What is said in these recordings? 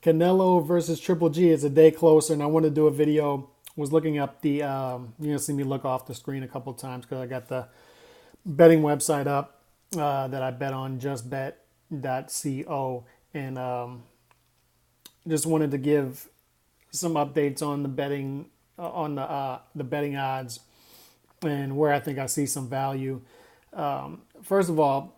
Canelo versus Triple G is a day closer, and I want to do a video. Was looking up the, see me look off the screen a couple times because I got the betting website up that I bet on, justbet.co, and just wanted to give some updates on the betting, on the betting odds, and where I think I see some value. First of all,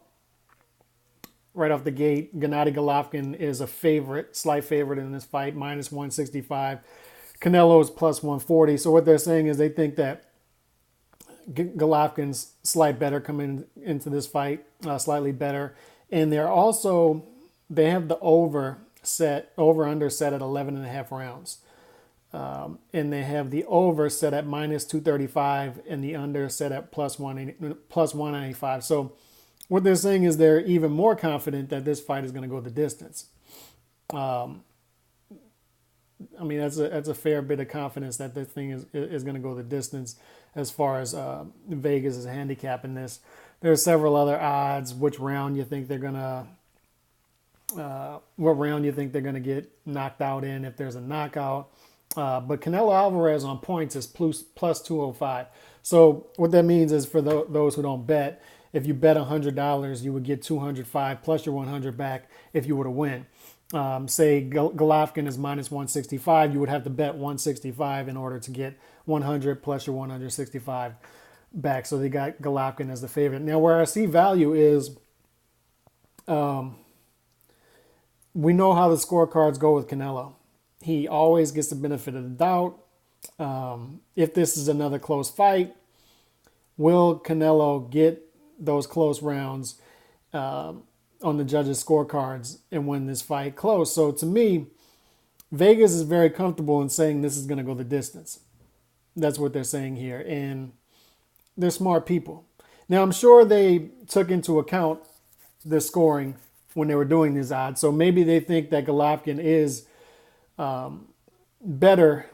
right off the gate, Gennady Golovkin is a favorite, slight favorite in this fight, minus 165. Canelo is plus 140. So what they're saying is they think that Golovkin's slight better coming into this fight, slightly better. And they have the over under set at 11 and a half rounds. And they have the over set at minus 235 and the under set at plus 195. So what they're saying is they're even more confident that this fight is going to go the distance. That's a fair bit of confidence that this thing is going to go the distance as far as Vegas is handicapping this. There are several other odds. What round you think they're going to get knocked out in if there's a knockout. But Canelo Alvarez on points is plus 205. So what that means is for those who don't bet, if you bet $100, you would get 205 plus your 100 back if you were to win. Say Golovkin is minus 165, you would have to bet 165 in order to get 100 plus your 165 back. So they got Golovkin as the favorite. Now, where I see value is we know how the scorecards go with Canelo. He always gets the benefit of the doubt. If this is another close fight, will Canelo get those close rounds on the judges' scorecards and win this fight close? So to me, Vegas is very comfortable in saying this is going to go the distance. That's what they're saying here. And they're smart people. Now, I'm sure they took into account the scoring when they were doing these odds. So maybe they think that Golovkin is better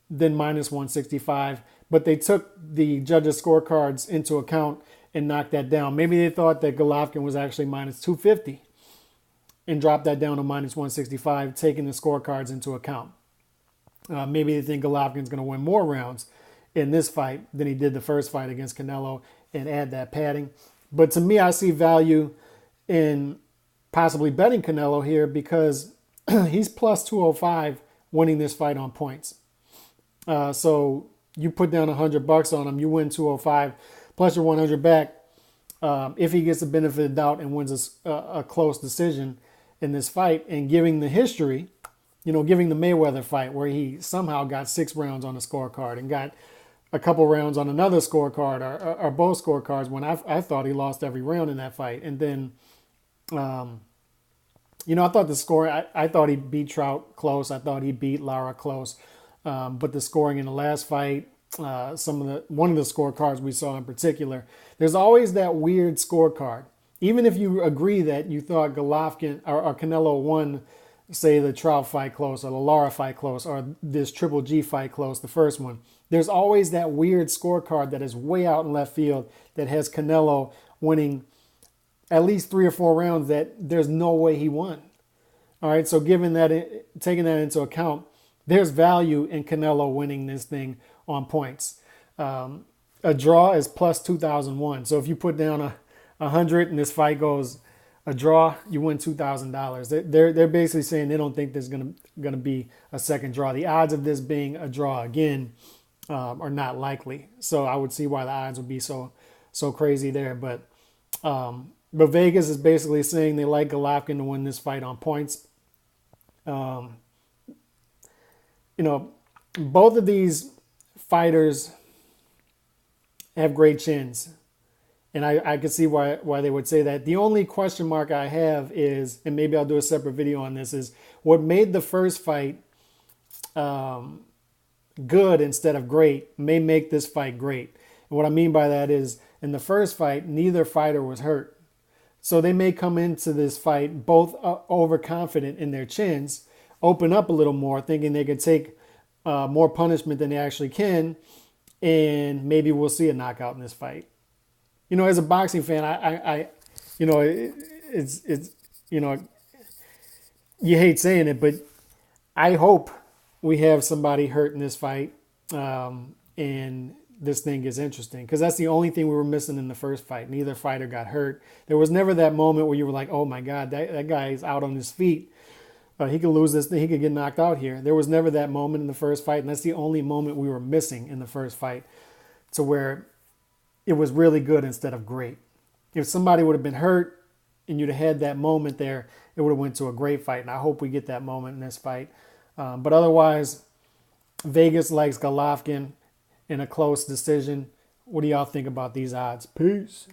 than minus 165, but they took the judges' scorecards into account and knocked that down. Maybe they thought that Golovkin was actually minus 250 and dropped that down to minus 165, taking the scorecards into account. Maybe they think Golovkin's going to win more rounds in this fight than he did the first fight against Canelo and add that padding. But to me, I see value in possibly betting Canelo here because he's plus 205 winning this fight on points. So you put down $100 on him, you win 205 plus your 100 back. If he gets the benefit of the doubt and wins a close decision in this fight, and giving the history, giving the Mayweather fight where he somehow got 6 rounds on the scorecard and got a couple rounds on another scorecard or both scorecards when I thought he lost every round in that fight. And then, I thought the score, I thought he beat Trout close. I thought he beat Lara close. But the scoring in the last fight, one of the scorecards we saw in particular, there's always that weird scorecard. Even if you agree that you thought Golovkin or Canelo won, say the Trout fight close or the Lara fight close or this Triple G fight close, the first one, there's always that weird scorecard that is way out in left field that has Canelo winning at least 3 or 4 rounds that there's no way he won. All right, so taking that into account, there's value in Canelo winning this thing on points. A draw is plus 2,001. So if you put down 100 and this fight goes a draw, you win $2,000. They're basically saying they don't think there's gonna be a second draw. The odds of this being a draw again are not likely. So I would see why the odds would be so crazy there. But Vegas is basically saying they like Golovkin to win this fight on points. Both of these fighters have great chins. And I could see why they would say that. The only question mark I have is, and maybe I'll do a separate video on this, is what made the first fight good instead of great may make this fight great. And what I mean by that is, in the first fight, neither fighter was hurt. So they may come into this fight both overconfident in their chins, open up a little more, thinking they could take more punishment than they actually can, and maybe we'll see a knockout in this fight. As a boxing fan, it's you hate saying it, but I hope we have somebody hurt in this fight, and this thing gets interesting, because that's the only thing we were missing in the first fight. Neither fighter got hurt. There was never that moment where you were like, oh my God, that guy is out on his feet. He could lose this thing. He could get knocked out here. There was never that moment in the first fight, and that's the only moment we were missing in the first fight, to where it was really good instead of great. If somebody would have been hurt and you'd have had that moment there, it would have went to a great fight, and I hope we get that moment in this fight. But otherwise, Vegas likes Golovkin in a close decision. What do y'all think about these odds? Peace.